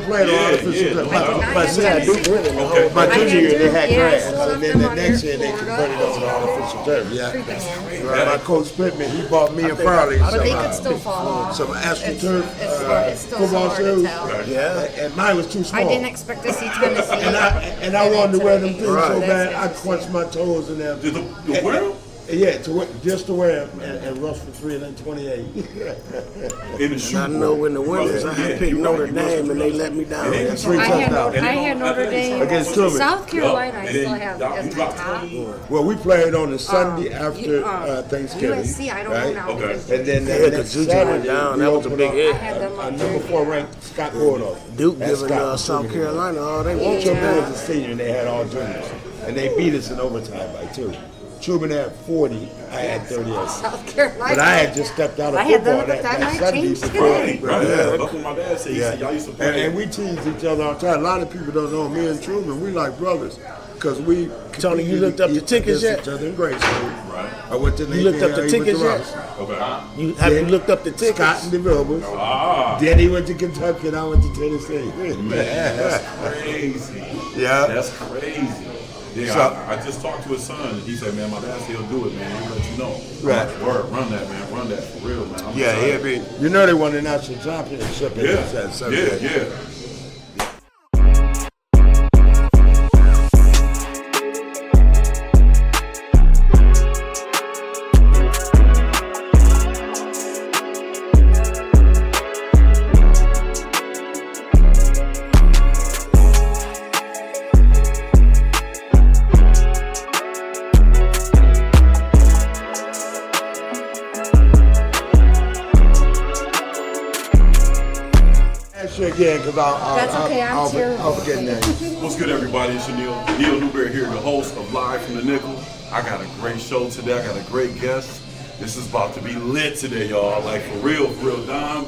played on artificial turf. My junior year they had grass, and then the next year they converted over to artificial turf. Yeah. My coach Pittman, he bought me and Farley But they could still fall off. some AstroTurf It's still football hard to shoes. tell. And mine was too small. I didn't expect to see Tennessee. And I wanted to wear them things so bad, I crunched my toes in them. To wear them? Yeah, just to wear them and rush for 3 and then 28. In the shoe. I know in the winters I had picked Notre Dame and they let me down. I had Notre Dame. Against Truman. South Carolina, I still have as my top. Well, we played on the Sunday after Thanksgiving. USC, I don't know now. Okay. And then They had next the Juju Saturday, down. we That was a opened big up hit. I had them a up number there. 4 ranked Scott Bordeaux. Duke That's giving Scott South Carolina all they want. Truman was a senior and they had all juniors. And they beat us in overtime by 2. Truman had 40, I had 38. South Carolina. But I had just stepped out of I had them football at the time that I Sunday changed before. today. That's what my dad said. He said, y'all used to play. And we tease each other all the time. A lot of people don't know me and Truman, we like brothers. Because we Tony, you looked up the tickets yet? Each other in grade school. Right. I went to You looked up the tickets yet? Okay. Have you looked up the tickets? Scott and the Vilbers. Then he went to Kentucky and I went to Tennessee. Man, that's crazy. Yeah. That's crazy. Yeah, So- I just talked to his son, and he said, man, my dad said he'll do it, man. He'll let you know. Right. Word, run that, man. Run that for real, man. I'm Yeah, excited. you know they won the national championship at Yeah, Sunday. yeah. Ask you again, because That's okay, I'm here. I'll forget names. What's good, everybody? It's your Neal Newberry here, the host of Live from the Nickel. I got a great show today. I got a great guest. This is about to be lit today, y'all. Like, for real, Dom.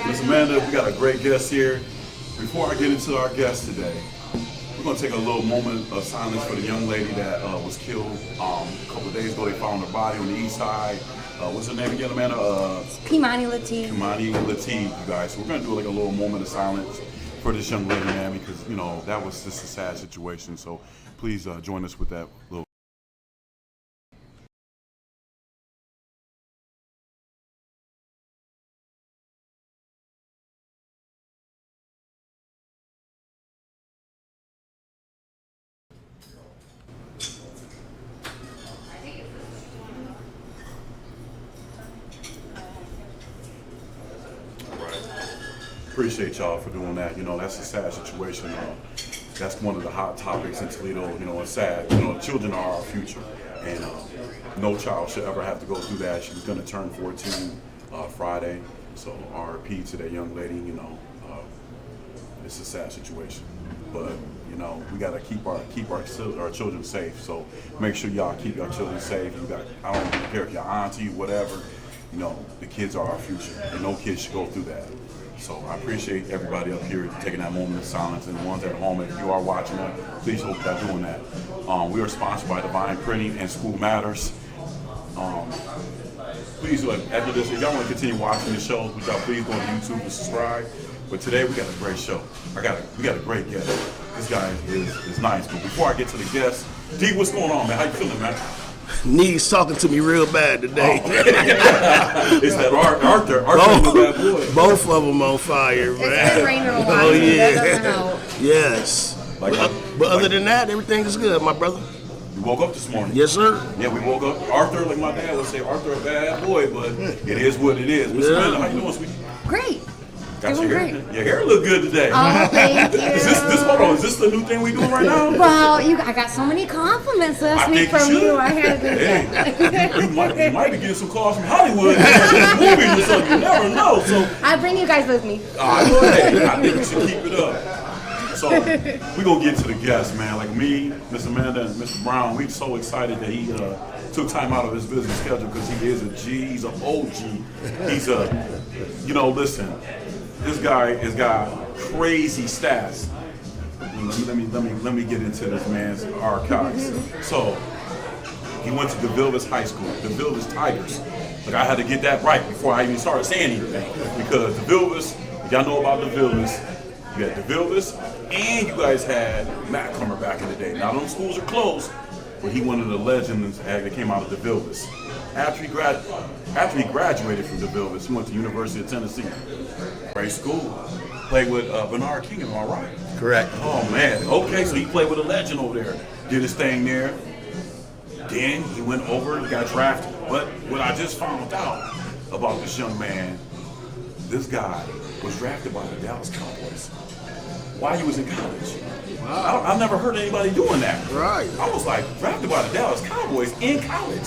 Miss Amanda, we got a great guest here. Before I get into our guest today, we're going to take a little moment of silence for the young lady that was killed a couple of days ago. They found her body on the east side. What's her name again, Amanda? Kimani Latif. Kimani Latif, you guys. So we're going to do like a little moment of silence for this young lady, man, because, you know, that was just a sad situation. So please join us with that little. Appreciate y'all for doing that. You know, that's a sad situation. That's one of the hot topics in Toledo. You know, it's sad. You know, children are our future, and no child should ever have to go through that. She was going to turn 14 Friday, so RIP to that young lady. You know, it's a sad situation, but you know, we got to keep our children safe. So make sure y'all keep your children safe. I don't care if your auntie, whatever. You know, the kids are our future, and no kids should go through that. So I appreciate everybody up here taking that moment of silence, and the ones at home, if you are watching us, please hope you're doing that. We are sponsored by Divine Printing and School Matters. Please, after this, if y'all want to continue watching the show, y'all please go to YouTube and subscribe. But today we got a great show. We got a great guest. This guy is nice. But before I get to the guest, D, what's going on, man? How you feeling, man? Neal's talking to me real bad today. It's that Arthur bad boy. Both of them on fire, man. It's been raining a while. Oh yeah. That doesn't help. Yes. But other than that, everything is good, my brother. You woke up this morning. Yes, sir. Yeah, we woke up. Arthur, like my dad would say, Arthur a bad boy, but it is what it is. Miss Amanda, how you doing, sweetie? Great. Got Doing your great. hair? Your hair look good today. Oh, thank you. Hold on, is this the new thing we doing right now? Well, I got so many compliments last week from you. I had to do that. You might be getting some calls from Hollywood, movies or something. You never know. So I bring you guys with me. go ahead. I think we should keep it up. So we're going to get to the guests, man. Like me, Miss Amanda, and Mr. Brown, we're so excited that he took time out of his busy schedule because he is a G. He's an OG. He's listen, this guy has got crazy stats. Let me get into this man's archives. So he went to DeVilbiss High School, DeVilbiss Tigers. Like I had to get that right before I even started saying anything because DeVilbiss, y'all know about DeVilbiss. You had DeVilbiss, and you guys had Matt Comer back in the day. Now, those schools are closed, but he one of the legends that came out of DeVilbiss. After he graduated from DeVilbiss, he went to University of Tennessee. Great school. Played with Bernard King, am I right? Correct. Oh, man. Okay, so he played with a legend over there. Did his thing there. Then he went over and got drafted. But what I just found out about this young man, this guy was drafted by the Dallas Cowboys while he was in college. Wow. I've never heard anybody doing that. Right. I was like, drafted by the Dallas Cowboys in college.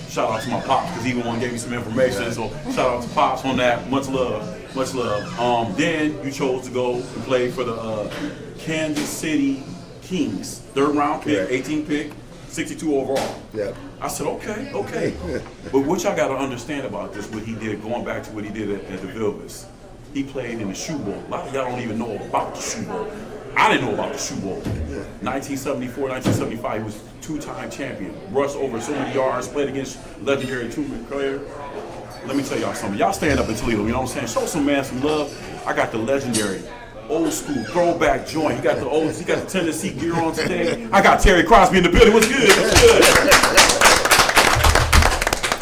Shout out to my pops because he the one gave me some information. So shout out to pops on that. Much love, much love. Then you chose to go and play for the Kansas City Kings, 3rd round pick, 18 pick, 62 overall. Yep. I said, okay. But what y'all got to understand about this, what he did, going back to what he did at DeVilbiss, he played in the Shoe Bowl. A lot of y'all don't even know about the Shoe Bowl. I didn't know about the Shoe Bowl. 1974, 1975, he was 2-time champion. Rushed over so many yards, played against legendary two-man player. Let me tell y'all something. Y'all stand up in Toledo, you know what I'm saying? Show some man some love. I got the legendary, old school, throwback joint. He got the Tennessee gear on today. I got Terry Crosby in the building. What's good?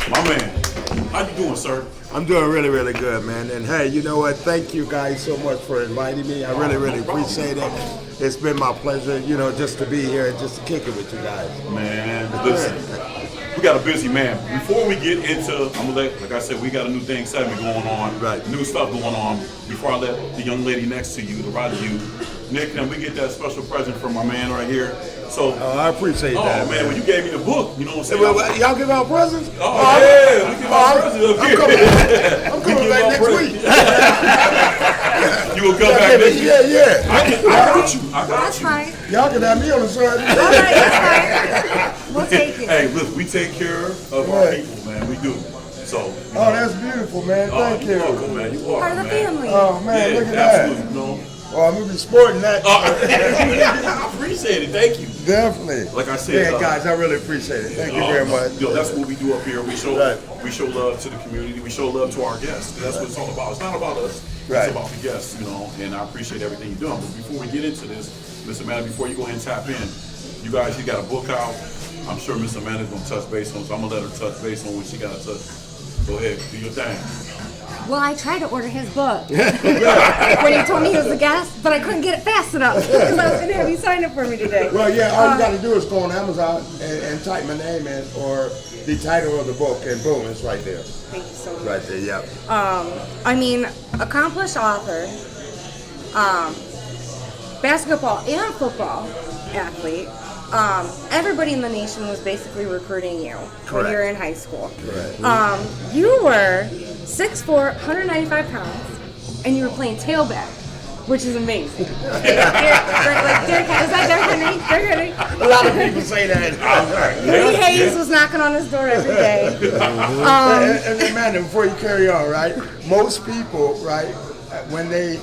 My man, how you doing, sir? I'm doing really, really good, man. And hey, you know what? Thank you guys so much for inviting me. I really, really appreciate it. It's been my pleasure, just to be here and just to kick it with you guys. Man, listen, we got a busy man. Before we get into, like I said, we got a new thing segment going on, right? New stuff going on. Before I let the young lady next to you, the right of you, Nick, can we get that special present from my man right here? So, I appreciate that. Oh man, when you gave me the book, you know what I'm saying? Well, y'all give out presents? Oh yeah, we give out presents up here. I'm coming back next week. You will come back next week? Yeah. I got you. That's fine. Y'all can have me on the side. All right, that's fine. We'll take it. Hey, look, we take care of our people, man. We do. So. That's beautiful, man. Thank you. You're welcome, man. You're welcome, Part of the family. Oh man, look at that. Absolutely, Oh, I'm gonna be sporting that. I appreciate it. Thank you. Definitely. Like I said, guys, I really appreciate it. Thank you very much. That's what we do up here. We show love to the community. We show love to our guests. That's what it's all about. It's not about us. Right. It's about the guests, And I appreciate everything you're doing. But before we get into this, Miss Amanda, before you go ahead and tap in, you guys, you got a book out. I'm sure Miss Amanda's gonna touch base on, so I'm gonna let her touch base on what she got to touch. Go ahead, do your thing. Well, I tried to order his book when he told me he was a guest, but I couldn't get it fast enough because I was going to have you sign up for me today. Well, yeah, all you got to do is go on Amazon and type my name in or the title of the book, and boom, it's right there. Thank you so much. Right there, yeah. I mean, accomplished author, basketball and football athlete. Everybody in the nation was basically recruiting you when you were in high school. Correct. You were 6'4", 195 pounds, and you were playing tailback, which is amazing. Is that Derrick Henry? Derrick Henry? A lot of people say that. Lee Hayes was knocking on his door every day. And Amanda, before you carry on, right? Most people, right, when they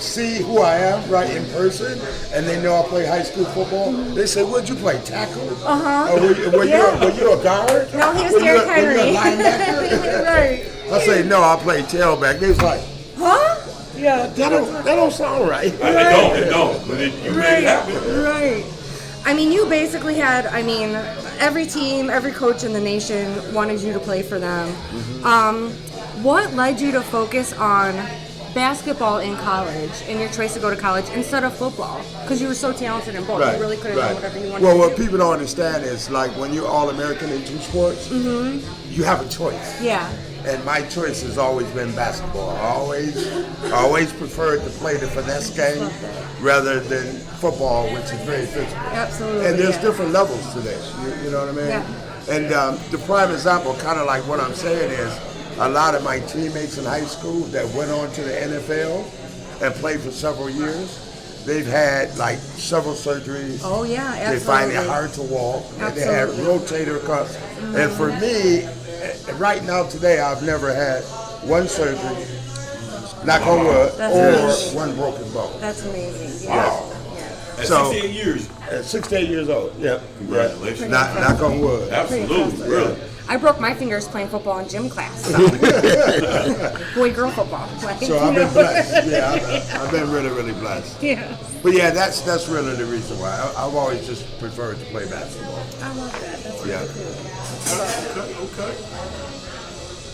see who I am, right, in person, and they know I play high school football, they say, "What'd you play, tackle? Or were you a guard? No, he was Derrick Henry. Were you a linebacker?" Right. I say, "No, I play tailback." They was like, "Huh? Yeah. That don't sound right." It don't. But you made it happen. Right. I mean, you basically had, every team, every coach in the nation wanted you to play for them. What led you to focus on basketball in college and your choice to go to college instead of football? Because you were so talented in both. You really could have done whatever you wanted to do. What people don't understand is, like, when you're All-American in two sports, you have a choice. Yeah. And my choice has always been basketball. I always preferred to play the finesse game rather than football, which is very physical. Absolutely. And there's different levels to this. You know what I mean? Yeah. And the prime example, kind of like what I'm saying, is a lot of my teammates in high school that went on to the NFL and played for several years, they've had like several surgeries. Oh yeah, absolutely. They find it hard to walk. Absolutely. They have rotator cuffs. And for me, right now today, I've never had one surgery, knock on wood, or one broken bone. That's amazing. Wow. Yeah. At So- 68 years. At 68 years old, yeah. Congratulations. Knock on wood. Absolutely. Really. I broke my fingers playing football in gym class. So. Boy-girl football. Like, So I've been blessed. Yeah, I've been really, really blessed. Yeah. But yeah, that's really the reason why. I've always just preferred to play basketball. I love that. That's really Yeah. cool. Okay.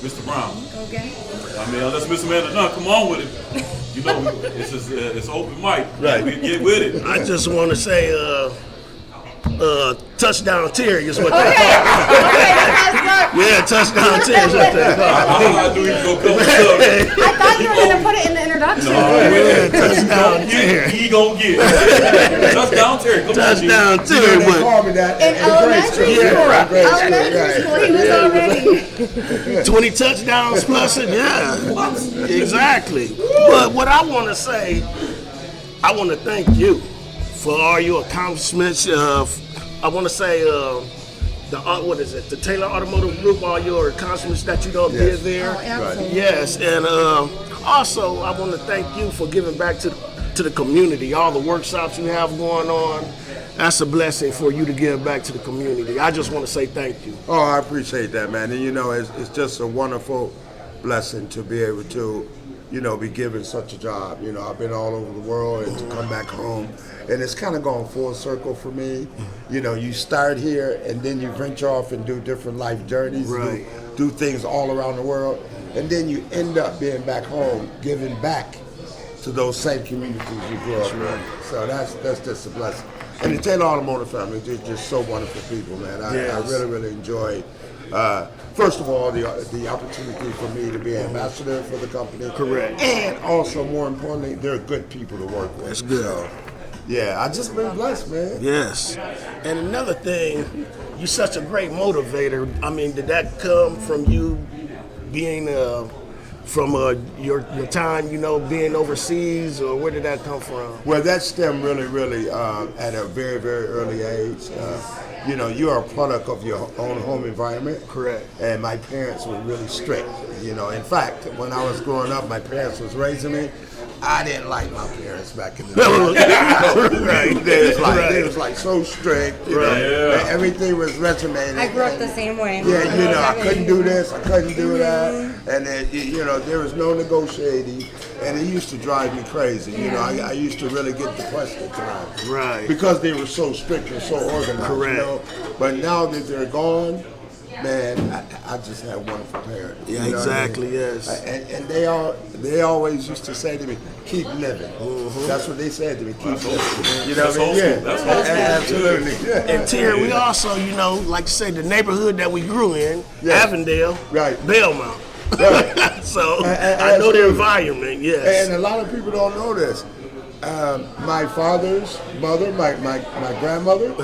Mr. Brown. Go get it. I mean, unless Mr. Amanda, come on with it. You know, it's open mic. Right. We get with it. I just want to say, touchdown Terry is what they call it. Yeah, touchdown Terry is what they call it. I knew he was going to come with something. I thought you were going to put it in the introduction. Yeah, touchdown Terry. He gonna get it. Touchdown Terry. Come Touchdown Yeah, Terry, they but called me that In elementary school. Yeah, grade school, Elementary school, he was already. 20 touchdowns plus it, yeah. Exactly. But what I want to say, I want to thank you for all your accomplishments. I want to say the Taylor Automotive Group, all your accomplishments that you did there. Oh, absolutely. Yes, and also I want to thank you for giving back to the community, all the workshops you have going on. That's a blessing for you to give back to the community. I just want to say thank you. Oh, I appreciate that, man. And you know, it's just a wonderful blessing to be able to, you know, be given such a job. You know, I've been all over the world and to come back home. And it's kind of gone full circle for me. You know, you start here and then you venture off and do different life journeys, Right. do things all around the world. And then you end up being back home, giving back to those same communities you grew up in. So that's just a blessing. And the Taylor Automotive family, they're just so wonderful people, man. I really, really enjoy, first of all, the opportunity for me to be ambassador for the company. Correct. And also, more importantly, they're good people to work with. That's good. So, yeah, I just been blessed, man. Yes. And another thing, you're such a great motivator. I mean, did that come from you being from your time, you know, being overseas, or where did that come from? Well, that stemmed really at a very, very early age. You know, you are a product of your own home environment. Correct. And my parents were really strict. You know, in fact, when I was growing up, my parents was raising me. I didn't like my parents back in the day. Right. They was like so strict. You know, Yeah. everything was regimented. I grew up the same way. Yeah, you know, I couldn't do this, I couldn't do that, and then, you know, there was no negotiating, and it used to drive me crazy. You know, I used to really get depressed at times. Right. Because they were so strict and so organized. Correct. You know? But now that they're gone, man, I just have wonderful parents. Yeah, you know what I mean? exactly, yes. And they always used to say to me, keep living. That's what they said to me, keep living. You know what I mean? Yeah, That's old school. absolutely. And Terry, we also, you know, like you say, the neighborhood that we grew in, Yeah. Avondale, Right. Belmont. Right. So And I know the absolutely. environment, yes. And a lot of people don't know this. My father's mother, my grandmother,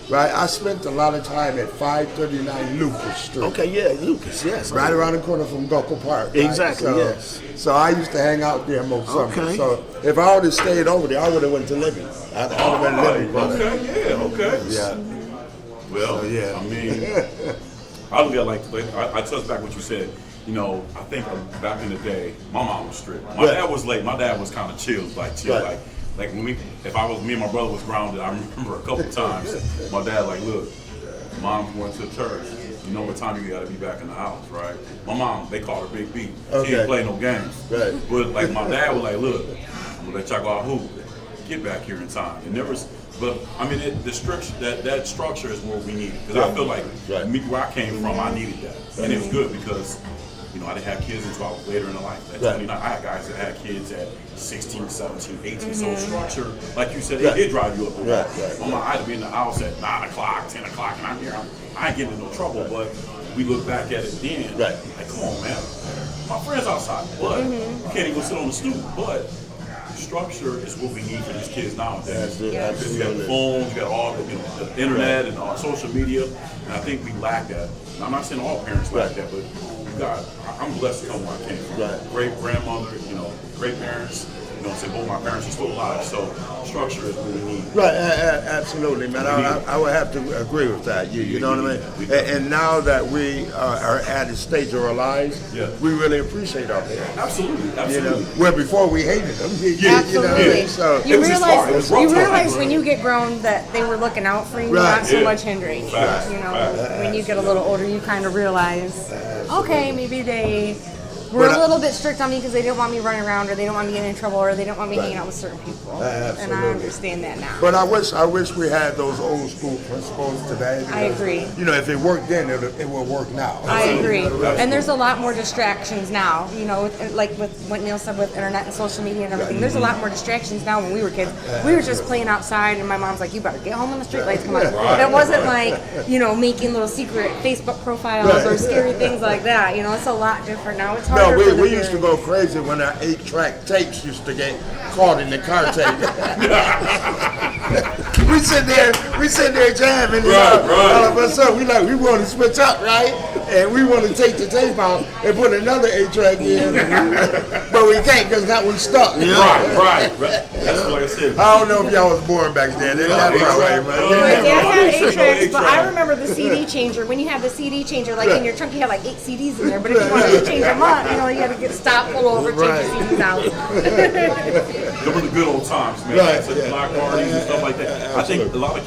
right? I spent a lot of time at 539 Lucas Street. Okay, yeah, Lucas, yes. Right around the corner from Guckle Park. Right? Exactly, So, yes. So I used to hang out there most summers. Okay. So if I would have stayed over there, I would have went to Libby. I would have been Libby, brother. Okay, yeah, okay. Yeah. Well, yeah. I mean, I look at I touch back what you said. You know, I think back in the day, my mom was strict. My Right. dad was late. My dad was kind of chill, Right. like when me and my brother was grounded. I remember a couple times, my dad like, look, mom's going to church. You know what time you got to be back in the house, right? My mom, they called her Big B. She Okay. didn't play no games. Right. But like my dad was like, look, I'm gonna let y'all go out hoop. Get back here in time. It never. But I mean, the structure that structure is what we need. Because I feel like me where I came from, I needed that, and it was good because. You know, I didn't have kids until I was later in life. At 29, I had guys that had kids at 16, 17, 18. So structure, like you said, it did drive you up. Right. Mama, I'd be in the house at 9 o'clock, 10 o'clock, and I'm here. I ain't getting in no trouble, but we look back at it then. Right. Like, come on, man. My friends outside, but you can't even go sit on the stoop. But structure is what we need for these kids nowadays. You got the phones, you got all the internet and all social media, and I think we lack that. And I'm not saying all parents lack that, but I'm blessed to come where I came from. Right. Great grandmother, great parents, know, say both my parents are still alive, so structure is what we need. Right, absolutely, man. I would have to agree with that. You know what I mean? And now that we are at a stage of our lives, we really appreciate our parents. Absolutely. You know, where before we hated them. Absolutely. So you realize when you get grown that they were looking out for you, not so much hindering. You know, when you get a little older, you kind of realize, okay, maybe they were a little bit strict on me because they didn't want me running around, or they didn't want me getting in trouble, or they didn't want me hanging out with certain people. And I understand that now. But I wish we had those old school principles today. Because, I agree. You know, if it worked then, it will work now. I agree. And there's a lot more distractions now. You know, like with what Neal said with internet and social media and everything. There's a lot more distractions now. When we were kids, we were just playing outside, and my mom's like, "You better get home when the street lights come on." It wasn't like, you know, making little secret Facebook profiles or scary things like that. You know, it's a lot different now. It's harder for the we used to go crazy when our 8-track tapes used to get caught in the car tape. we sit there jamming, and all of a sudden we want to switch up, right? And we want to take the tape out and put another 8-track in, but we can't because that one's stuck. Right. That's what I said. I don't know if y'all was born back then. My dad had 8 tracks, but I remember the CD changer. When you had the CD changer, like in your trunk, you had like 8 CDs in there. But if you wanted to change them up, you know, you had to stop, pull over, change the CDs out. Those were the good old times, man. Such block parties and stuff like that. I think a lot of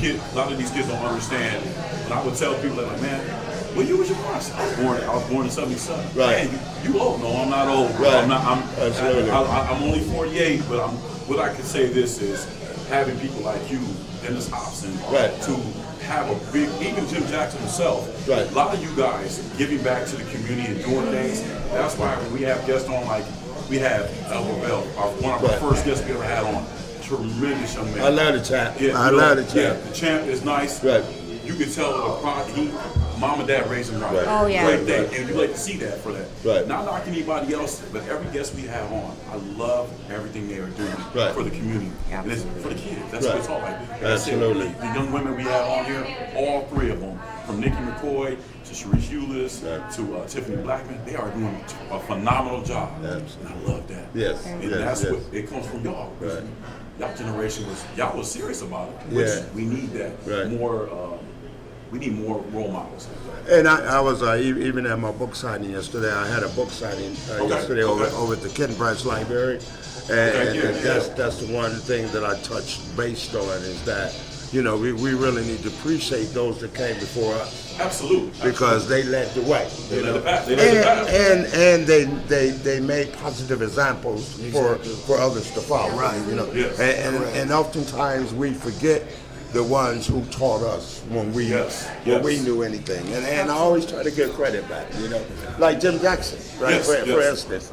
these kids don't understand. And I would tell people that, like, man, well, you was your boss. I was born in '77. Right. Man, you old? No, I'm not old. Bro. Right. I'm only 48, but what I can say this is having people like you, Dennis Hobson, to have a big, even Jim Jackson himself. Right. A lot of you guys giving back to the community and doing things. That's why when we have guests on, like we have Bell, one of our first guests we ever had on. Tremendous young man. I love the champ. Yeah, I love the champ. Yeah, the champ is nice. Right. You can tell mom and dad raised him right. Oh, yeah. Great thing. And you like to see that for that. Right. Not knocking anybody else, but every guest we have on, I love everything they are doing for the community. Yeah. And it's for the kids. That's what it's all like. Absolutely. The young women we have on here, all 3 of them, from Nikki McCoy to Sharice Eulis to Tiffany Blackman, they are doing a phenomenal job. Absolutely. And I love that. Yes. And that's what it comes from y'all. Right. Y'all generation was serious about it, which we need that more. We need more role models. And I was even at my book signing yesterday. I had a book signing yesterday over at the Ken Price Library, and that's the one thing that I touched based on is that, you know, we really need to appreciate those that came before us. Absolutely. Because they led the way. They led the path. And they made positive examples for others to follow. Right. You know. Yes. And oftentimes we forget the ones who taught us when we knew anything. And I always try to give credit back, you know. Like Jim Jackson, right? For instance.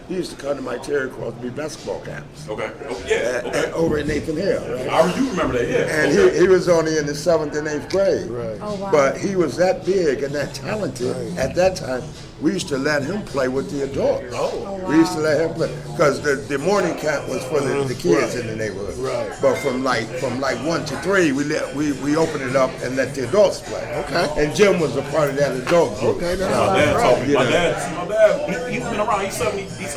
He used to come to my Terry Crosby basketball camps. Okay. Okay. Over in Nathan Hill, right? I do remember that, And he was only in the 7th and 8th grade. Right. Oh, wow. But he was that big and that talented at that time. We used to let him play with the adults. Wow. We used to let him play because the morning camp was for the kids in the neighborhood. Right. But from like 1 to 3, we opened it up and let the adults play. Okay. And Jim was a part of that adult group. Okay. My dad, he's been around. He's 72.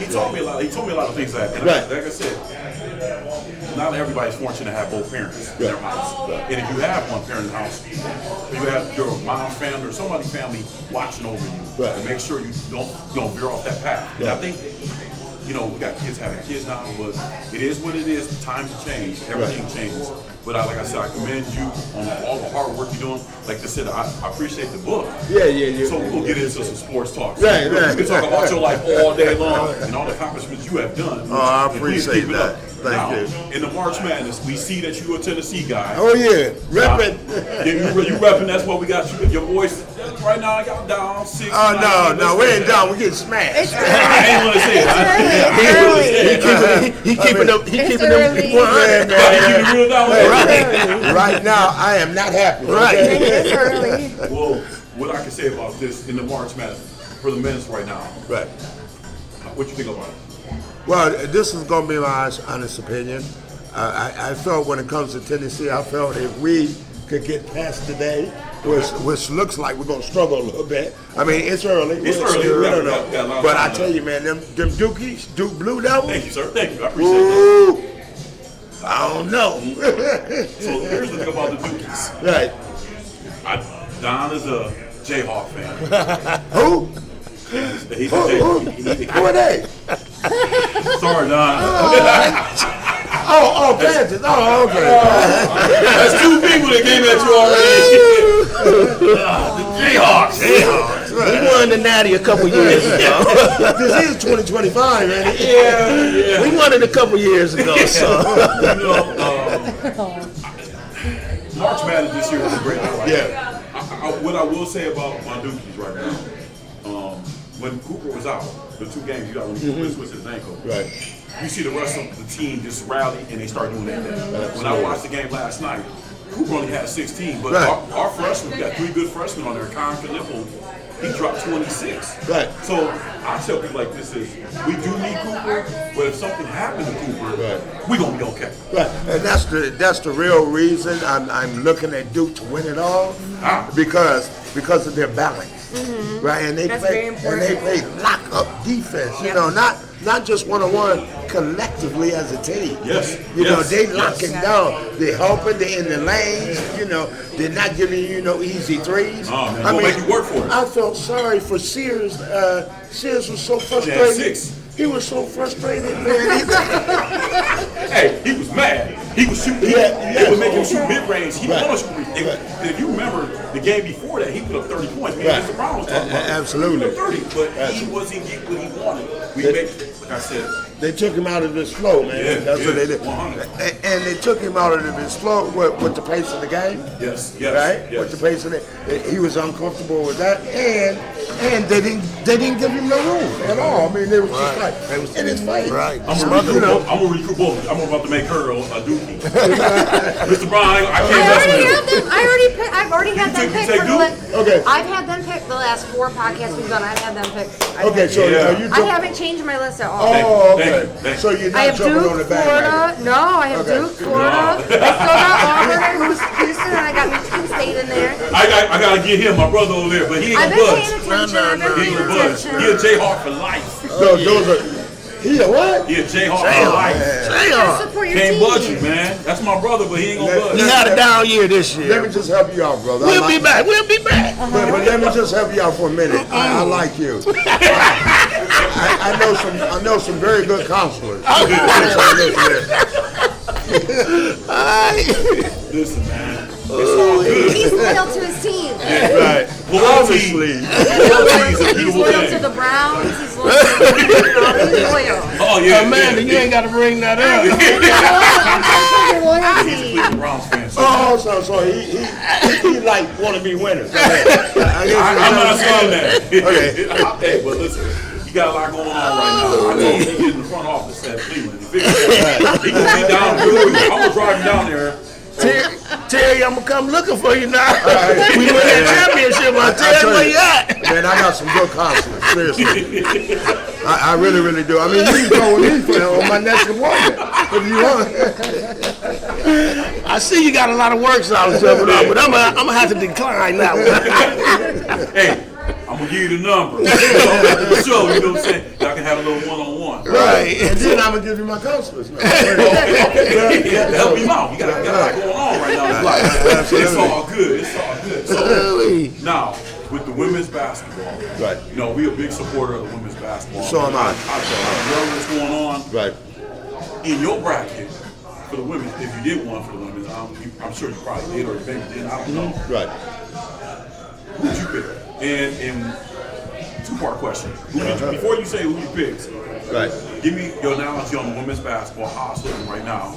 He told me a lot. He told me a lot of things that. And like I said, not everybody's fortunate to have both parents in their house. And if you have one parent in the house, you have your mom's family or somebody's family watching over you to make sure you don't veer off that path. And I think, you know, we got kids having kids now, but it is what it is. Times have changed. Everything changes. But like I said, I commend you on all the hard work you're doing. Like I said, I appreciate the book. Yeah. So we'll get into some sports talk. Right. You can talk about your life all day long and all the accomplishments you have done. Oh, I appreciate that. Thank you. In the March Madness, we see that you're a Tennessee guy. Oh yeah, repping. You repping. That's what we got. Your voice right now. Y'all down 6. Oh no, we ain't down. We getting smashed. I ain't want to say it. He keeping them. He keeping them. Right now, I am not happy. Right. It's early. Well, what I can say about this in the March Madness for the men's right now. Right. What you think about it? Well, this is going to be my honest opinion. I felt when it comes to Tennessee, I felt if we could get past today which looks like we're gonna struggle a little bit. I mean, it's early. It's early. We don't know. Yeah, but I tell you, man, them Dukies, Duke Blue Devils. Thank you, sir. Thank you. I appreciate that. I don't know. So here's the thing about the Dukies. Right. Don is a Jayhawk fan. Who? He's a Jayhawk. Who are they? Sorry, Don. Oh, Kansas. Oh, okay. That's two people that came at you already. The Jayhawks. We won the Natty a couple years ago. This is 2025, man. Yeah. We won it a couple years ago. So March Madness this year was a great one, right? Yeah. What I will say about my Dukies right now, when Cooper was out, the 2 games you got when he twisted his ankle, Right. you see the rest of the team just rally and they start doing that. When I watched the game last night, Cooper only had 16, but Right. our freshmen, we got 3 good freshmen on there. Con Filippo, he dropped 26. Right. So I tell people like this is, we do need Cooper, but if something happened to Cooper, Right. we're going to be okay. Right, and that's the real reason I'm looking at Duke to win it all, because of their balance, right? And they That's play very important. and they play lock up defense. You know, not just 1-on-1, collectively as a team. Yes. You know, Yes. they locking down. They're helping. They're in the lanes. You know, they're not giving you no easy threes. Oh, man, they'll make you work for it. I felt sorry for Sears. Sears was so He had frustrated. 6. He was so frustrated, man. Hey, he was mad. He was shooting. Yeah. They would make him shoot mid-range. He Right. wanted to shoot. If you remember the game before that, he put up 30 points. Me and Mr. Brown was talking about it. Absolutely. He put up 30, but he wasn't getting what he wanted. Like I said, They took him out of his flow, man. Yeah, That's what they did. 100. And they took him out of his flow with the pace of the game. yes, Right? yes. With the pace of it. He was uncomfortable with that. And they didn't give him no room at all. I mean, they was just like in his face. right. I'm gonna recruit both. I'm about to make her a Dookie. Mr. Brown, I can't mess with him. I've already had them You picked take for Duke? Okay. I've had them picked the last 4 podcasts we've done. I've had them picked. Okay, so Yeah. you I haven't changed my list at all. Oh, Thank okay. you, thank you. So you're I not have jumping Duke, on the Florida. bandwagon. No, I have Okay. Duke, Florida. I still got Auburn and Houston, and I got Michigan State in there. I gotta get him, my brother over there, but he ain't I've gonna been budge. paying attention. I've He been ain't paying gonna budge. attention. He a Jayhawk for life. So those are. He a what? He a Jayhawk for life. Gotta support your Can't team. budge you, man. That's my brother, but he ain't gonna We budge. had a down year this Let year. me just help you out, brother. We'll be back. We'll be back. But let me just help you out for a minute. I like you. I know some very good counselors. Listen, man. It's all good. He's loyal to his team. Right. Loyalty is a He's beautiful loyal to thing. the Browns. He's loyal to the He's loyal. Oh, yeah. Amanda, you ain't got to bring that up. He's a Loyalty. Cleveland Browns fan. So Oh, so he like want to be winners. I'm not saying that. Okay. Hey, but listen, you got a lot going on right now. I know he get in the front office at Cleveland. He gonna be down there. I'm gonna drive him down there. Terry, I'm going to come looking for you now. We win that championship. I'll tell you where you at. Man, I got some good counselors. Seriously, I really, really do. I mean, you can go with me on my next appointment if you want. I see you got a lot of works out coming up, but I'm gonna have to decline that one. Hey, I'm gonna give you the number. After the show, you know what I'm saying? Y'all can have a little one-on-one. Right. And then I'm gonna give you my counselors. Okay. Help him out. You got a lot going on right now in his life. It's all good. It's all good. So now, with the women's basketball, Right. you know, we're a big supporter of the women's basketball. So am I. I know what's going on. Right. In your bracket, for the women, if you did one for the women, I'm sure you probably did or maybe did. I don't know. Right. Who did you pick? And two-part question. Who did you, before you say who you picked, Right. give me your analogy on the women's basketball, how it's looking right now.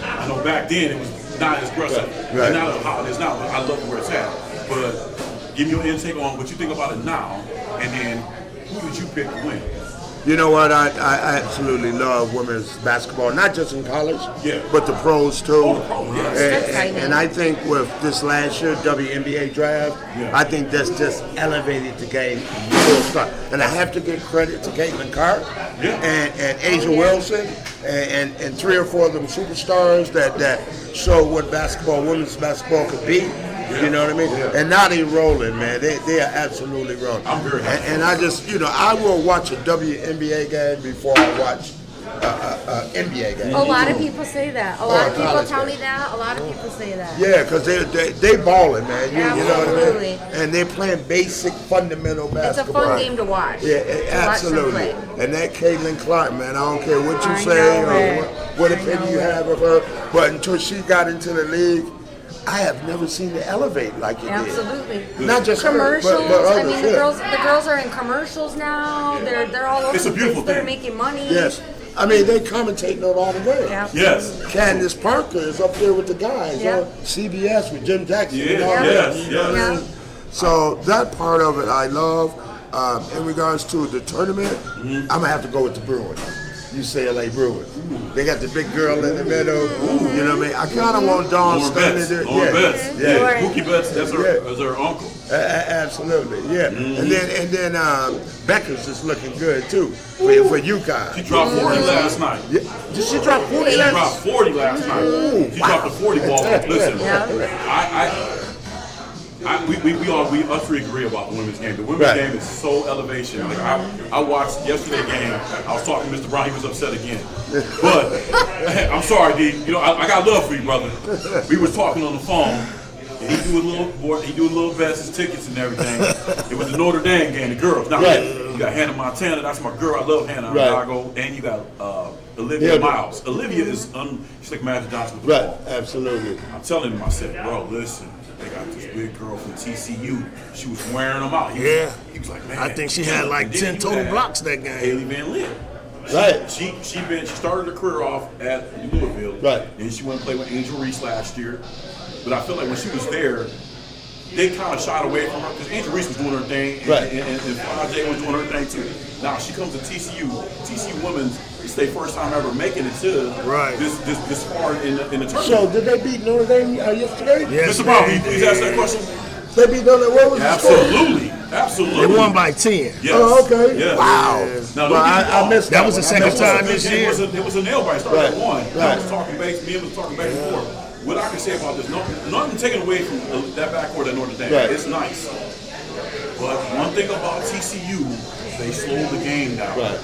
I know back then it was not as aggressive. Right. Now how it is now, I love where it's at. But give me your intake on what you think about it now, and then who did you pick to win? You know what? I absolutely love women's basketball, not just in college, Yeah. but the pros too. Oh, the pros, yes. And I think with this last year WNBA draft, Yeah. I think that's just elevated the game full stop. And I have to give credit to Caitlin Clark Yeah. and Asia Wilson and 3 or 4 of them superstars that show what women's basketball could be. You know what I mean? Yeah. And now they're rolling, man. They are absolutely rolling. I'm very happy. And I just, I will watch a WNBA game before I watch NBA game. A lot of people say that. A lot of people college tell me game. that. A lot of people say that. Yeah, because they balling, man. You know what I Absolutely. mean? And they're playing basic, fundamental It's a basketball. fun game to watch. Yeah, to watch them absolutely. play. And that Caitlin Clark, man, I don't care what you I say know or it. what I opinion know you it. have of her, but until she got into the league, I have never seen it elevate like it Absolutely. did. Not just her, Commercials. but I others. mean, the yeah. girls are in commercials now. They're all over It's a the beautiful place. They're thing. making money. Yes. I mean, they commentating on all the games. Yeah. Yes. Candace Parker is up there with the guys Yeah. on CBS with Jim Jackson. Yeah, and all that, yes, you know what I yes. mean? So that part of it I love. In regards to the tournament, I'm going to have to go with the Bruins. UCLA Bruins. They got the big girl in the middle. You know what I mean? I kind of want Dawn Lauren Stanley Betts. there. Lauren Betts. Yeah. Yeah. Mookie Betts, that's her uncle. Absolutely, yeah. And then Becker's is looking good too for UConn. She dropped 40 last night. Yeah. Did she drop 40 She last? dropped 40 last night. She dropped the 40 ball. Listen, we utterly agree about the women's game. The women's Right. game is so elevation. Like I watched yesterday's game. I was talking to Mr. Brown. He was upset again. But I'm sorry, D. You know, I got love for you, brother. We was talking on the phone. And he do a little best his tickets and everything. It was the Notre Dame game, the girls. Now you got Hannah Montana, that's my girl. I love Hannah Arago. And you got Olivia Miles. Olivia is she's like Magic Johnson with the ball. Absolutely. I'm telling him, I said, bro, listen, they got this big girl from TCU. She was wearing them out. He was like, man. I think she had like 10 total blocks that game. Haley Van Lith. Right. She started her career off at Louisville. Right. And she went and played with Angel Reese last year. But I feel like when she was there, they kind of shied away from her because Angel Reese was doing her thing, and Flajay was doing her thing too. Now she comes to TCU. TCU women's, it's their first time ever making it to this far in the tournament. So did they beat Notre Dame yesterday? Yes, Mr. Brown, they please did. ask that question. They beat Notre Dame. What was the score? Absolutely. They won by 10. Yes. Oh, okay. Yes. Wow. Now, Well, I missed That was the one. I second missed time that. this year. It was a nail biter. Started at one. I Right. was talking base. Me and was talking back and forth. What I can say about this, nothing taken away from that backcourt at Notre Dame. Right. It's nice. But one thing about TCU, they slowed the game down. Right.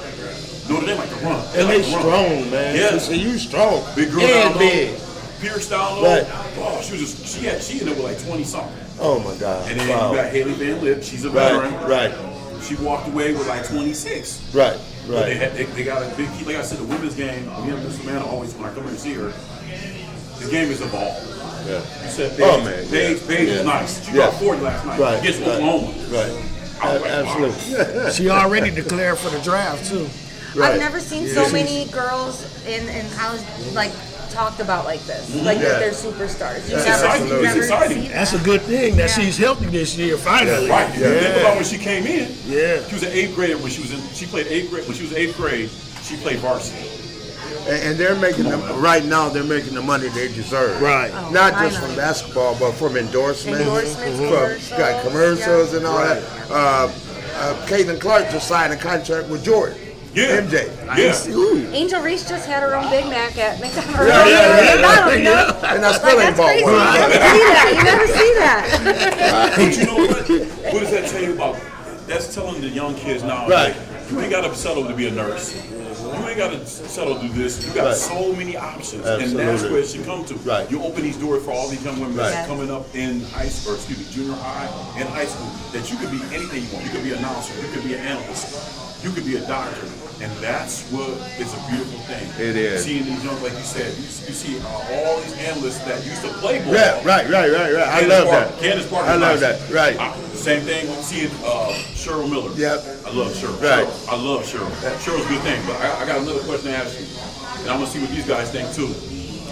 Notre Dame like to run. And they like to run. strong, man. Yes. TCU strong. Big girl and down low. big. Pierce down low. Right. Oh, she ended with like 20 something. Oh my God. And then Wow. you got Haley Van Lith. She's a veteran. Right. She walked away with like 26. Right. But they got a big key. Like I said, the women's game, me and Miss Savannah always, when I come here to see her, the game is evolved. Yeah. You said Paige is nice. She dropped 40 last night Right. against Oklahoma. Right. I was like, Absolutely. She already declared for the draft, too. Right. I've never seen so many girls in college like talked about like this, like Yeah. that they're superstars. You That's never, exciting. you It's never exciting. see that. That's a good thing that Yeah. she's healthy this year, finally. Right. If you think about when she came in, Yeah. she was an 8th grader when she played 8th grade. When she was 8th grade, she played varsity. And they're making them right now. They're making the money they deserve. Right. Oh, Not I just know. from basketball, but from endorsements. Commercials. Got commercials and all Right. that. Caitlin Clark just signed a contract with Jordan. Yeah. MJ. Yeah. Angel Reese just had her own Big Mac at McDonald's. And I still ain't That's bought crazy. one. You never see that. But you know what? What does that tell you about? That's telling the young kids now. Right. Like, you ain't got to settle to be a nurse. You ain't got to settle to do this. You got Right. so many options, and that's Absolutely. where it should come to. Right. You open these doors for all these young women Right. that's coming up in junior high and high school. That you could be anything you want. You could be an announcer. You could be an analyst. You could be a doctor. And that's what is a beautiful thing. It is. Seeing these young, like you said, you see all these analysts that used to play ball. Yeah, right. I love that. Candace Parker. I love that. Right. Same thing with seeing Cheryl Miller. Yep. I love Cheryl. Right. I love Cheryl. Cheryl's a good thing, but I got another question to ask you, and I'm gonna see what these guys think too.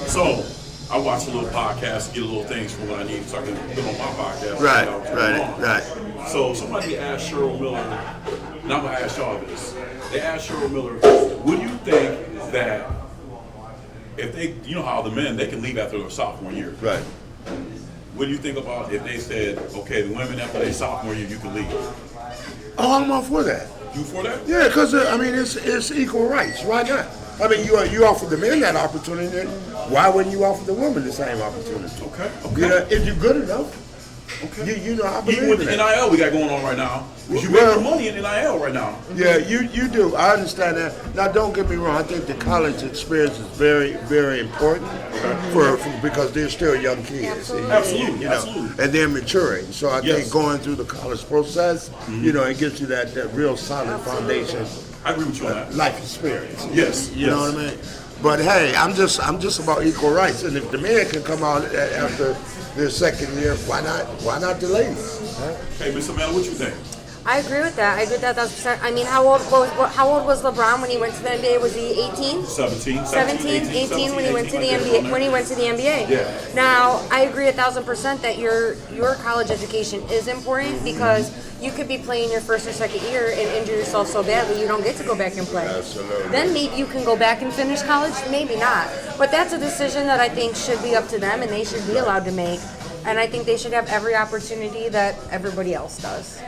So I watch a little podcast, get a little things from what I need, so I can put on my podcast. Right. So somebody asked Cheryl Miller, and I'm gonna ask y'all this. They asked Cheryl Miller, would you think that if they, you know how the men, they can leave after their sophomore year. Right. What do you think about if they said, okay, the women after their sophomore year, you can leave? Oh, I'm all for that. You for that? Yeah, because it's equal rights. Why not? I mean, you offer the men that opportunity. Why wouldn't you offer the women the same opportunity? Okay. You know, if you're good enough. You know, I believe Even with in the that. NIL we got going on right now, because you Well- make your money in NIL right now. Yeah, you do. I understand that. Now, don't get me wrong. I think the college experience is very, very important for because they're still young kids. Absolutely, You know, absolutely. and they're maturing. So I Yes. think going through the college process, you know, it gives you that real solid foundation, I agree with you on that. life experience. Yes, You know what I mean? But hey, I'm just about equal rights, and if the men can come out after their second year, why not? Why not the ladies? Hey, Mr. Mel, what you think? I agree with that. I agree with that 1,000%. I mean, how old was LeBron when he went to the NBA? Was he 18? 17, 18 when he went to the NBA. When he went to the NBA. Yeah. Now, I agree 1,000% that your college education is important because you could be playing your first or second year and injure yourself so badly you don't get to go back and play. Absolutely. Then maybe you can go back and finish college, maybe not. But that's a decision that I think should be up to them and they should be allowed to make. And I think they should have every opportunity that everybody else does.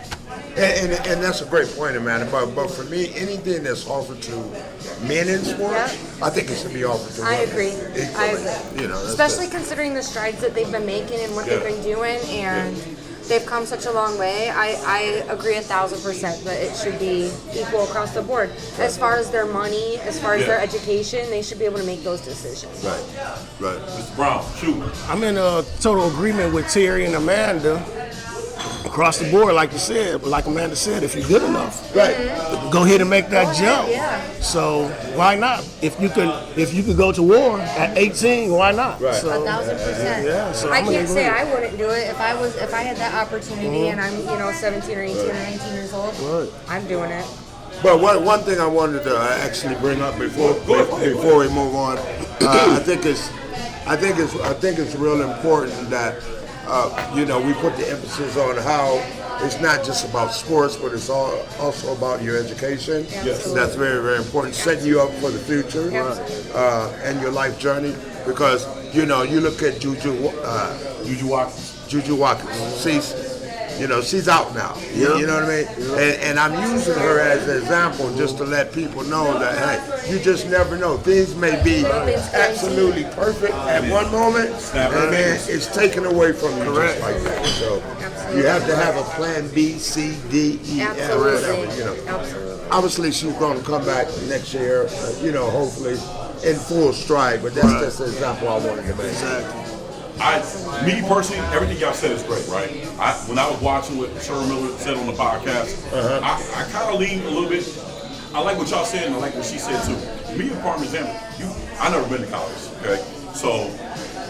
And that's a great point, Amanda. But for me, anything that's offered to men in sports, I think it should be offered to women. I agree. Equally. I agree. You know, that's especially considering the strides that they've been making and what they've been doing, and they've come such a long way. I agree 1,000% that it should be equal across the board. As far as their money, as far as their education, they should be able to make those decisions. Right. Mr. Brown, shoot. I'm in a total agreement with Terry and Amanda. Across the board, like you said, like Amanda said, if you're good enough, Right. go ahead and make that jump. Yeah. So why not? If you could go to war at 18, why not? Right. So, 1,000%. Yeah, so I I'm can't gonna say agree. I wouldn't do it if I had that opportunity and I'm 17 or 18 or 19 years old. Right. I'm doing it. But one thing I wanted to actually bring up before we move on, I think it's real important that we put the emphasis on how it's not just about sports, but it's also about your education. Yes. That's very, very important. Setting you up for the future and your life journey. Because you look at Juju Watkins. She's out now. You know what I mean? And I'm using her as an example just to let people know that, hey, you just never know. Things may be absolutely perfect at one moment, and then it's taken away from you just like that. So you have to have a plan B, C, D, E, F, whatever. Absolutely. Obviously, she's going to come back next year, hopefully in full stride, but that's just an example I wanted to make. Exactly. Me personally, everything y'all said is great, right? When I was watching what Sherman Miller said on the podcast, I kind of leaned a little bit. I like what y'all said, and I like what she said too. Me, a prime example. I never been to college, okay? So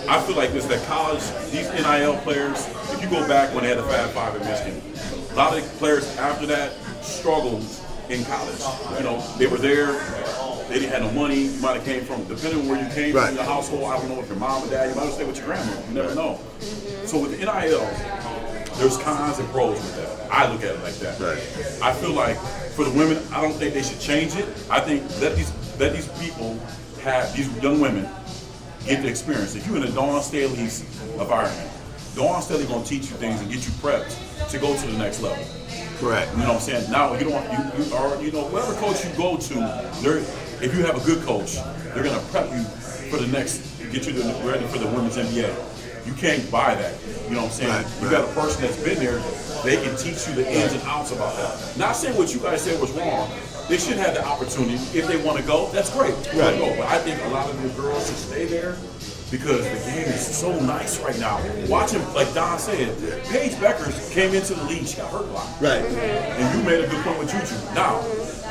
I feel like this that college, these NIL players. If you go back when they had the Fab Five in Michigan, a lot of the players after that struggled in college. They were there. They didn't have no money. You might have came from, depending on where you came from, your household. I don't know if your mom or dad. You might have stayed with your grandma. You never know. So with the NIL, there's cons and pros with that. I look at it like that. Right. I feel like for the women, I don't think they should change it. I think let these people have these young women get the experience. If you're in a Dawn Staley's environment, Dawn Staley gonna teach you things and get you prepped to go to the next level. Correct. You know what I'm saying? Now you don't whatever coach you go to, if you have a good coach, they're gonna prep you for the next, get you ready for the women's NBA. You can't buy that. You know what I'm saying? Right, You got a person that's been there, they can teach you the ins and outs about that. Not saying what you guys said was wrong. They should have the opportunity. If they want to go, that's great. Right. Go. But I think a lot of the girls should stay there because the game is so nice right now. Watching, like Don said, Paige Beckers came into the league, she got hurt a lot. Right. And you made a good point with Juju. Now,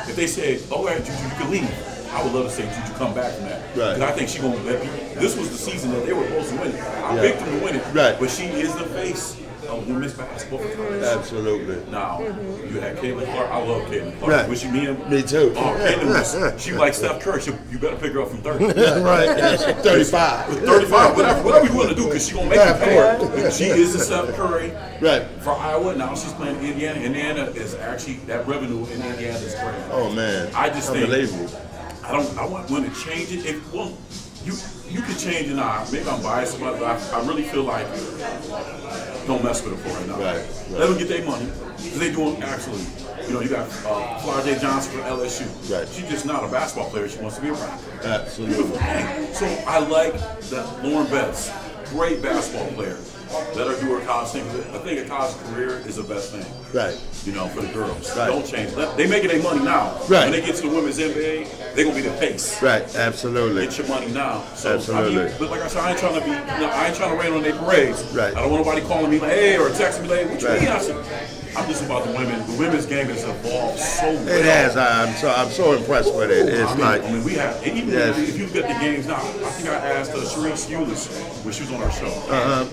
if they said, "Oh, right, Juju, you can leave," I would love to say Juju come back from that. Right. Because I think she's going to let people. This was the season that they were supposed to win. I picked them to win it. Right. But she is the face of women's basketball. Absolutely. Now, you had Caitlin Clark. I love Caitlin Clark. Right. Was she me? Me too. Oh, Caitlin was. She like Steph Curry. You better pick her up from 30. Right. 35. 35, whatever you want to do, because she's going to make Yeah, it pay. of course. She is the Steph Curry Right. for Iowa. Now she's playing Indiana. Indiana is actually, that revenue in Indiana is great. Oh man. I just think, unbelievable. I want women to change it. You can change it now. Maybe I'm biased about it, but I really feel like don't mess with it for right now. Right. Let them get their money. Because they doing actually, you got Flora J. Johnson for LSU. Right. She's just not a basketball player. She wants to be a rapper. Absolutely. So I like that Lauren Betts, great basketball player. Let her do her college thing. I think a college career is the best thing. Right. You know, for the girls. Right. Don't change. They making their money now. Right. When they get to the women's NBA, they're gonna be the face. Right. Absolutely. Get your money now. So Absolutely. I mean, but like I said, I ain't trying to be. I ain't trying to rain on their parades. Right. I don't want nobody calling me like, hey, or texting me like, what you Right. mean? I said, I'm just about the women. The women's game has evolved so well. It has. I'm so impressed with it. It's I mean, we have, and even Yes. if you look at the games now, I think I asked Sharice Eulis when she was on our show.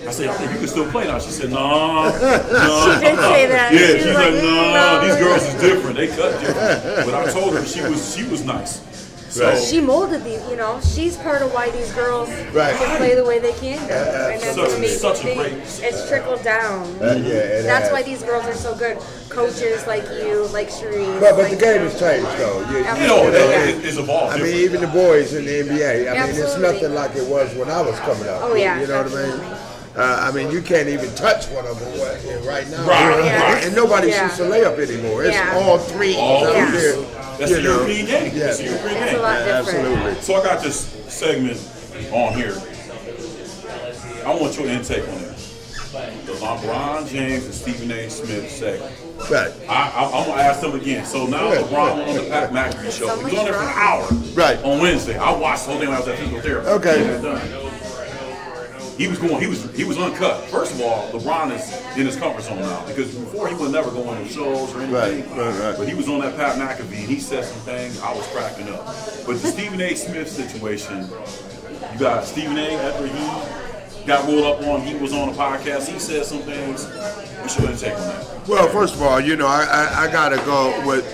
I said, I think you can still play now. She said, no. She did say that. Yeah, She she's was like, like, no, no. these girls is different. They cut different. But I told her she was nice. So, Right. She molded these, you know. She's part of why these girls Right. can play the way they can. And that's Such- an amazing such a thing. great- It's trickled down. Yeah, it That's has. why these girls are so good. Coaches like you, like Sharice. But like the game has changed, though. it's evolved. I mean, different. even the boys in the NBA. I mean, it's Absolutely. nothing like it was when I was coming up. Oh, yeah, You know what I mean? I mean, you can't even touch one of them right now. Right, right. And nobody Yeah. shoots a layup anymore. It's Yeah. all threes All out threes. there. That's you the know. European game. Yeah. That's the European It's a game. lot different. Absolutely. So I got this segment on here. I want your intake on it. The LeBron James and Stephen A. Smith segment. Right. I'm gonna ask them again. So now Yeah, LeBron yeah, on the Pat McAfee show. So He was on there for an much hour. Right. On Wednesday. I watched the whole thing when I was at physical therapy. Okay. Getting that done. He was uncut. First of all, LeBron is in his comfort zone now because before he would never go on the shows or anything. Right. But he was on that Pat McAfee and he said some things I was cracking up. But the Stephen A. Smith situation, you got Stephen A. after he got rolled up on, he was on a podcast, he said some things. What's your intake on that? Well, first of all, you know, I got to go with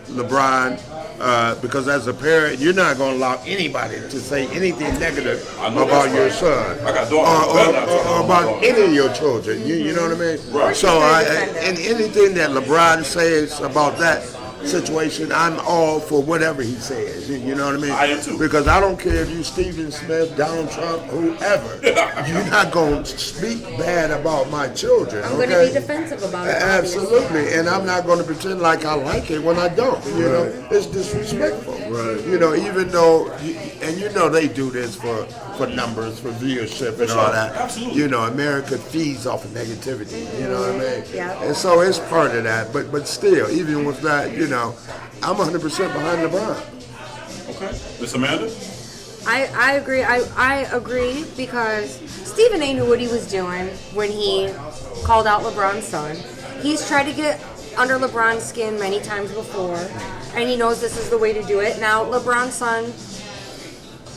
LeBron because as a parent, you're not going to allow anybody to say anything negative I know about that's your right. son I got daughters. or about any of your children. You know what I mean? Right. So, and anything that LeBron says about that situation, I'm all for whatever he says. You know what I mean? I am too. Because I don't care if you Stephen Smith, Donald Trump, whoever. You're not going to speak bad about my children. I'm going to be defensive about it. obviously. Absolutely, and I'm not going to pretend like I like it when I don't. You know, it's disrespectful. Right. You know, even though, and you know they do this for numbers, for viewership and all that. Absolutely. You know, America feeds off of negativity. You know what I mean? Yeah. And so it's part of that. But still, even with that, you know, I'm 100% behind LeBron. Okay. Miss Amanda? I agree. I agree because Stephen A. knew what he was doing when he called out LeBron's son. He's tried to get under LeBron's skin many times before, and he knows this is the way to do it. Now, LeBron's son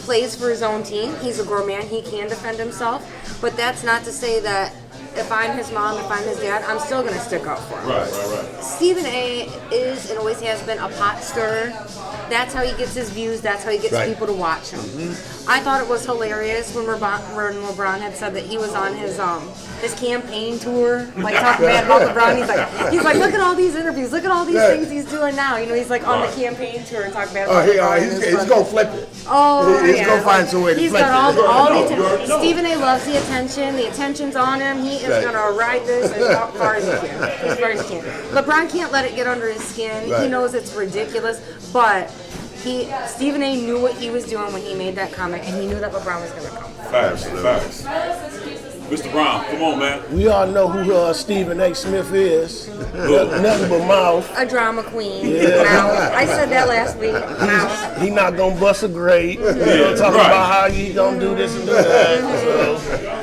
plays for his own team. He's a grown man. He can defend himself, but that's not to say that if I'm his mom, if I'm his dad, I'm still going to stick up for him. Right. Stephen A. is and always has been a pot stirrer. That's how he gets his views. That's how he gets Right. people to watch him. I thought it was hilarious when LeBron had said that he was on his campaign tour, like talking bad about LeBron. He's like, look at all these interviews. Look at all these Yeah. things he's doing now. You know, he's like on the campaign tour and talking bad Oh, about LeBron. he's going to flip it. Oh, He's yeah. gonna find some way to He's flip got it. all the You attention. already know. Stephen A. loves the attention. The attention's on him. He is Right. gonna ride this as far as he can. As far as he can. LeBron can't let it get under his skin. He Right. knows it's ridiculous, but Stephen A. knew what he was doing when he made that comment, and he knew that LeBron was gonna come. Facts. Mr. Brown, come on, man. We all know who Stephen A. Smith is. Nothing but mouth. A drama queen. Yeah. Mouth. I said that last week. Mouth. He not gonna bust a grape. You know, talking Right. about how he gonna do this and do that. So,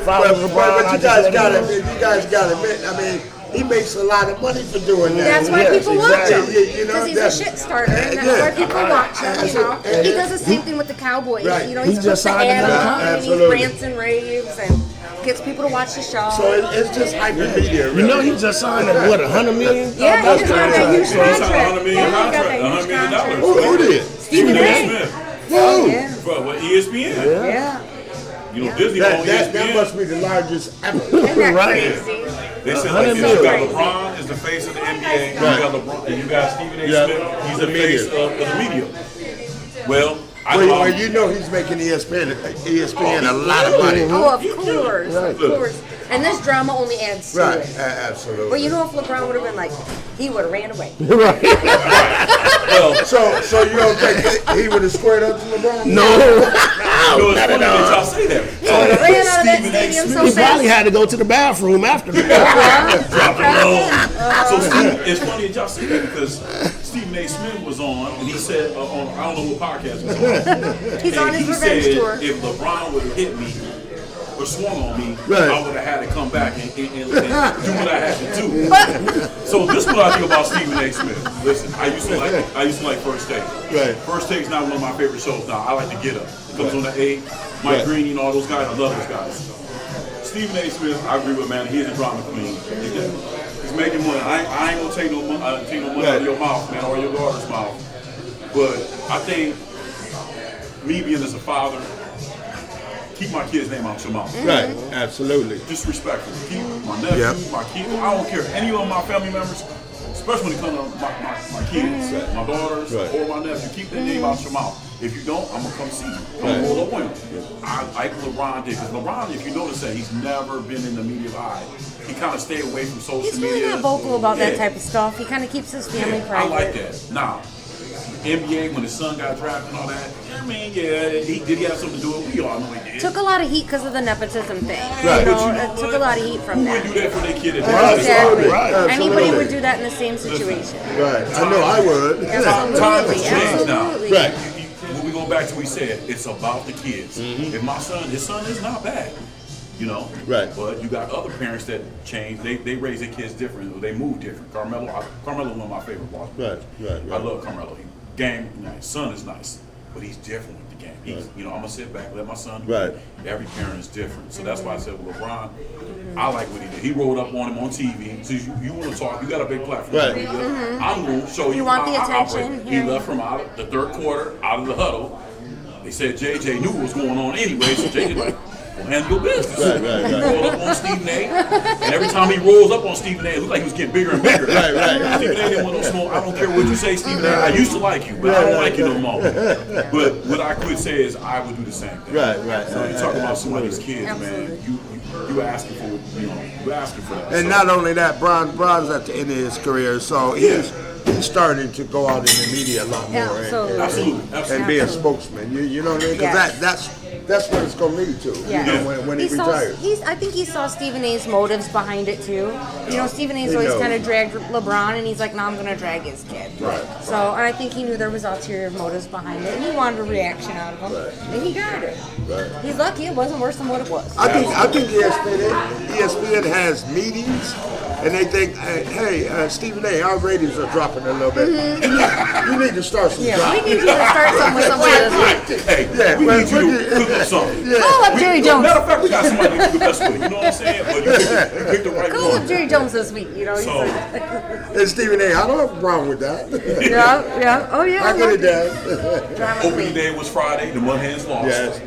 follow LeBron. But I you just guys let got him to admit, I mean, he makes a lot of money for doing that. That's why Yes, people watch exactly. him. You know, Because he's a that's- shit starter, and that's Yeah. why people watch him, you know. He does the same thing with the Cowboys. Right. You know, He he's just puts the signed ad another on, contract. and he Absolutely. rants and raves, and gets people to watch the show. So it's just hyper media, really. You know he just signed at what, $100 million? Yeah, he just got that huge So he signed a contract. $100 million Yeah, he got contract, that huge $100 million. contract. Who did? Stephen Stephen A. A. Smith. Whoa. Yeah. Bro, what, ESPN? Yeah. You know, Disney on That ESPN. must be the largest ever. Isn't that Right. crazy? They said like 100 this, you got million. LeBron is the face of the NBA, and you Right. got LeBron, and you got Stephen A. Yeah. Smith, he's the The media. face of the media. Well, I Well, know. you know he's making ESPN a lot of money. Oh, of course. Of course. And this drama only adds to Right, it. absolutely. But you know, if LeBron would have been like, he would have ran away. Well, So you don't think he would have squared up to LeBron? No. you know, it's funny that y'all say that. ran out of that Stephen A. stadium so He fast. probably had to go to the bathroom after that. Drop it low. So Steve, it's funny that y'all say that because Stephen A. Smith was on and he said on I don't know what podcast it was on. He's on his he revenge said tour. if LeBron would have hit me or swung on me, Right. I would have had to come back and do what I had to do. So this is what I think about Stephen A. Smith. Listen, I used to like First Take. Right. First Take's not one of my favorite shows now. I like to Get Up. It comes on at 8. Mike Green and all those guys. I love those guys. Stephen A. Smith, I agree with, man. He's a drama queen. He's making money. I ain't gonna take no money out of your mouth, man, or your daughter's mouth. But I think me being as a father, keep my kid's name out your mouth. Right, absolutely. Disrespectful. Keep my nephew, my kid. I don't care. Any of my family members, especially when it comes to my kids, my daughters, or my nephew, keep their name out your mouth. If you don't, I'm gonna come see you. I'm gonna roll up on you. I like LeBron did because LeBron, if you notice that, he's never been in the media's eye. He kind of stayed away from social He's media. really not vocal about that type of stuff. He kind of keeps his family private. I like that. Now, NBA, when his son got drafted and all that, I mean, did he have something to do with it? We all know he did. Took a lot of heat because of the nepotism thing. Right. You But know, you know it took what? a lot of heat from Who that. would do that for their kid? Exactly. Right. Anybody Absolutely. would do that in the same situation. Right. I know I would. Times have changed now. Absolutely. Right. When we go back to what we said, it's about the kids. If his son is not bad, you know. Right. But you got other parents that change. They raise their kids different. Or they move different. Carmelo's one of my favorite players. Right. I love Carmelo. His son is nice, but he's different with the game. He's, I'm gonna sit back, let my son do it. Every parent is different. So that's why I said with LeBron, I like what he did. He rolled up on him on TV. So you want to talk, you got a big platform. Right. I'm going to show you want how the I attention, operate. He here. left from out of the third quarter, out of the huddle. They said JJ knew what was going on anyway, so JJ like, well, handle your business. Right. He rolled up on Stephen A. And every time he rolls up on Stephen A, it looked like he was getting bigger and bigger. Right. Stephen A didn't want no smoke. I don't care what you say, Stephen A. I used to like you, but I don't like you no more. But what I could say is I would do the same thing. Right. So you talk about somebody's kids, man. You asking for, you asking for that. And So- not only that, Bron's at the end of his career, so he's starting to go out in the media a lot more Absolutely. and be a spokesman. You know what I mean? Because that's what it's going to lead to. Yeah. You know, when he retires. I think he saw Stephen A's motives behind it too. You know, Stephen A's He always knows. kind of dragged LeBron, and he's like, "No, I'm going to drag his kid." Right. So, and I think he knew there was ulterior motives behind it, and he wanted a reaction out of him, and he got it. Right. He's lucky it wasn't worse than what it was. I think ESPN has meetings, and they think, hey, Stephen A, our ratings are dropping a little bit. You need to start some We drops. need you to start something with somebody that's Hey, we need you to cook up something. Call up Jerry Jones. Matter of fact, we got somebody to do the best with. You know what I'm saying? But you picked the right Call up one. Jerry Jones this week. You know, he's So- like, And Stephen A, I don't have a problem with that. yeah. Oh yeah. I get it, Dad. Drama Opening queen. day was Friday. The Mudhens lost. Yes.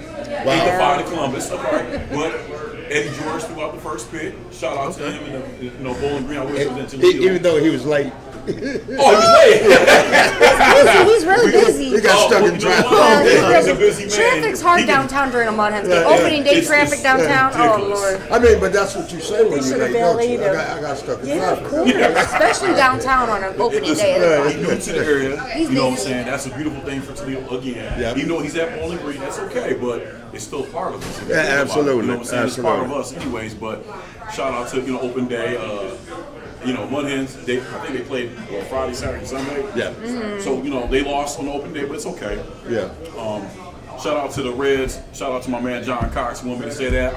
8-5 to Columbus. Okay. But Eddie George threw out the first pick. Shout out to him and the Bowling Green. I wish it was in Toledo. Even though he was late. Oh, he was late. He's really busy. He got stuck in you know traffic. what? Yeah, He's a busy man. Traffic's hard He can- downtown during a Mudhens game. Opening day It's- traffic it's downtown. Oh ridiculous. Lord. I mean, but that's what you say when They you're should late, have don't you? valeted him. I got stuck in Yeah, of traffic. course. Especially downtown on an opening day. Listen, he's new to the area. He's You know what I'm busy. saying? That's a beautiful thing for Toledo again. Yep. Even though he's at Bowling Green, that's okay, but it's still part of us. If you Yeah, think about it. absolutely. You know what I'm saying? It's part of Absolutely. us anyways, but shout out to, open day. Mudhens, I think they played Friday, Saturday, Sunday. Yeah. So, they lost on the open day, but it's okay. Yeah. Shout out to the Reds. Shout out to my man John Cox. You want me to say that?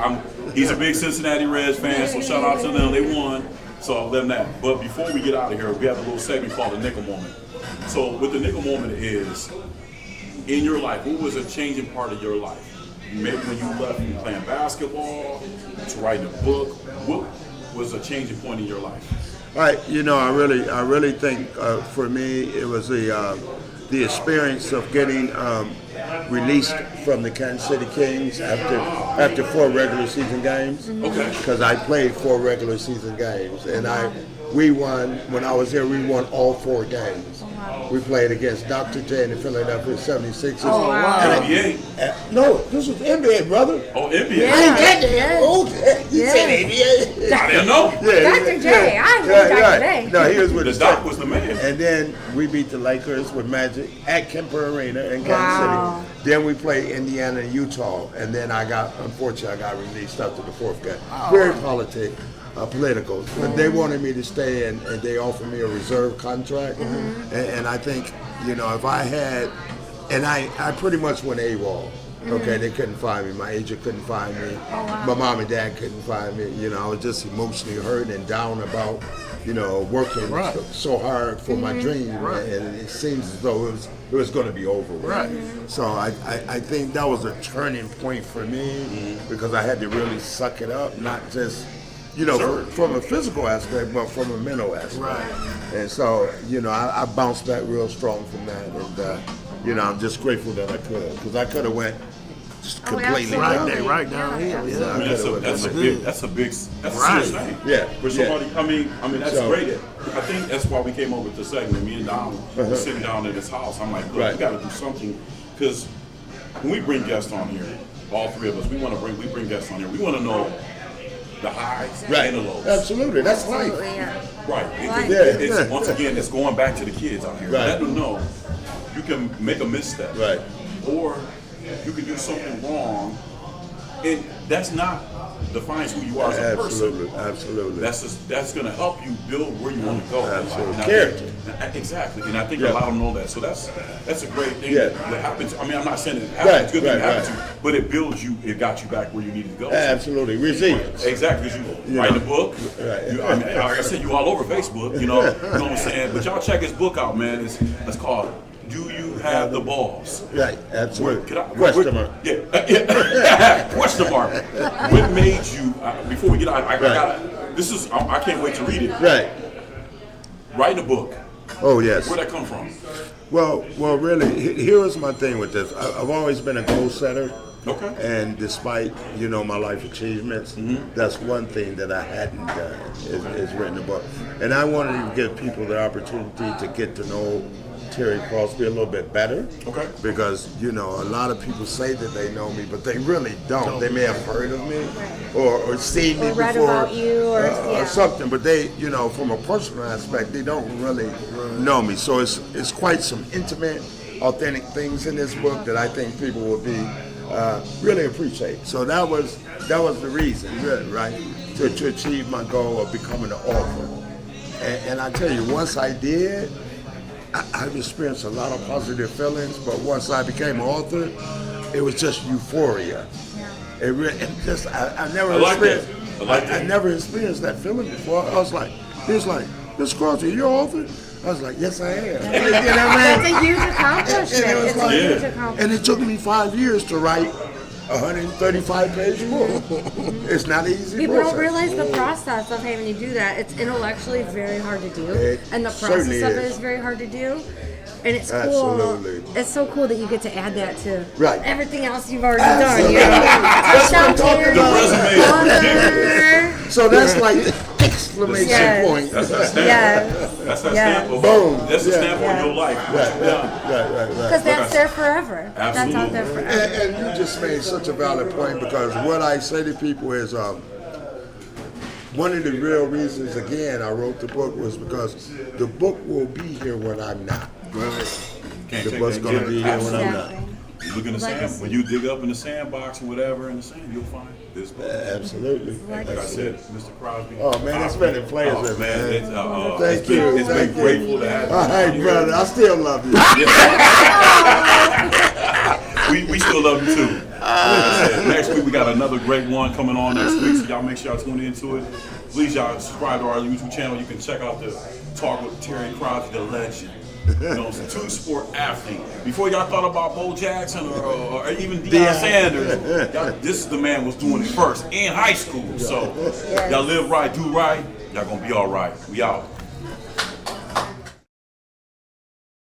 He's a big Cincinnati Reds fan, so shout out to them. They won, so I'll let them that. But before we get out of here, we have a little segment called the Nickel Moment. So what the Nickel Moment is, in your life, what was a changing part of your life? Maybe when you left from playing basketball, to writing a book, what was a changing point in your life? Right, I really think for me it was the experience of getting released from the Kansas City Kings after 4 regular season games. Okay. Because I played 4 regular season games, and we won when I was here. We won all 4 games. We played against Dr. J and the Philadelphia 76ers. Oh, wow. NBA? No, this was NBA, brother. Oh, NBA. Yeah. Oh, you said NBA. I didn't know. Dr. J, I know Dr. J. No, he was with The doc was the man. And then we beat the Lakers with Magic at Kemper Arena in Kansas Wow. City. Then we played Indiana and Utah. And then unfortunately, I got released after the fourth game. Very political. But they wanted me to stay, and they offered me a reserve contract. And I think, if I had, and I pretty much went AWOL. Okay, they couldn't find me. My agent couldn't find me. My mom and dad couldn't find me. I was just emotionally hurt and down about, working so hard for my dream, and it seems as though it was going to be over with. Right. So I think that was a turning point for me because I had to really suck it up, not just from a physical aspect, but from a mental aspect. Right. And so I bounced back real strong from that, and I'm just grateful that I could, because I could have went just completely absolutely. down. Right down here. Yeah. I mean, that's a serious thing. Yeah. For somebody, I mean, that's great. I think that's why we came over to segment. Me and Don were sitting down at his house. I'm like, look, we got to do something, because when we bring guests on here, all three of us, we bring guests on here. We want to know the highs and the lows. Absolutely, that's life. Absolutely, yeah. Right. Right. Once again, it's going back to the kids out here. Right. Let them know you can make a misstep. Right. Or you can do something wrong, and that's not defines who you are as a person. Absolutely. That's going to help you build where you want to go. Absolutely. And I Character. think- Exactly, and I think a lot of them know that. So that's a great thing Yeah. that happens. I mean, I'm not saying it happens. Good thing it happens to you, right. but it builds you. It got you back where you needed to go. Absolutely. Resilience. Exactly, because you write a book. Right. I mean, like I said, you all over Facebook. You know what I'm saying. But y'all check his book out, man. It's called "Do You Have the Balls?" Right. Absolutely. Question mark. Yeah. Question mark. What made you? Before we get out, I can't wait to read it. Right. Writing a book. Oh yes. Where'd that come from? Well, really, here was my thing with this. I've always been a goal setter. Okay. And despite, my life achievements, that's one thing that I hadn't done, is written a book. And I wanted to give people the opportunity to get to know Terry Crosby a little bit better. Okay. Because, a lot of people say that they know me, but they really don't. They may have heard of me or seen me Or read before. about you or something, but they, from a personal aspect, they don't really know me. So it's quite some intimate, authentic things in this book that I think people will be really appreciate. So that was the reason, really, right, to achieve my goal of becoming an author. And I tell you, once I did, I've experienced a lot of positive feelings, but once I became an author, it was just euphoria. I never experienced that feeling before. I was like, Mr. Crosby, you're an author? I was like, yes, I am. That's a huge accomplishment. It's a huge accomplishment. And it took me 5 years to write a 135-page book. It's not an easy People process. don't realize the process of having to do that. It's intellectually very hard to do, It and the process of certainly it is. is very hard to do. And it's Absolutely. cool. It's so cool that you get to add that to Right. everything else you've already Absolutely. done. That's what I'm talking about. Author. So that's like the exclamation Yes. point. That's that stamp. Yes. That's that Yeah. stamp. Boom. That's the Yeah. stamp on your life. Right. Because that's there forever. That's out Absolutely. there forever. And you just made such a valid point, because what I say to people is one of the real reasons, again, I wrote the book was because the book will be here when I'm not. Can't The take book's that going to and be get it. here when I'm not. Exactly. You look in the sand. When you dig up in the sandbox or whatever in the sand, you'll find this book. Absolutely. Like I said, Mr. Crosby. Oh, man, it's been a pleasure, Oh, man. man. It's been Thank you. grateful to have you. All right, brother, I still love you. We still love you too. Like I said, next week we got another great one coming on next week, so y'all make sure y'all tune into it. Please, y'all subscribe to our YouTube channel. You can check out the Talk with Terry Crosby, the legend. Two-sport athlete. Before y'all thought about Bo Jackson or even Deion Sanders, this man was doing it first in high school. So y'all live right, do right. Y'all gonna be all right. We out.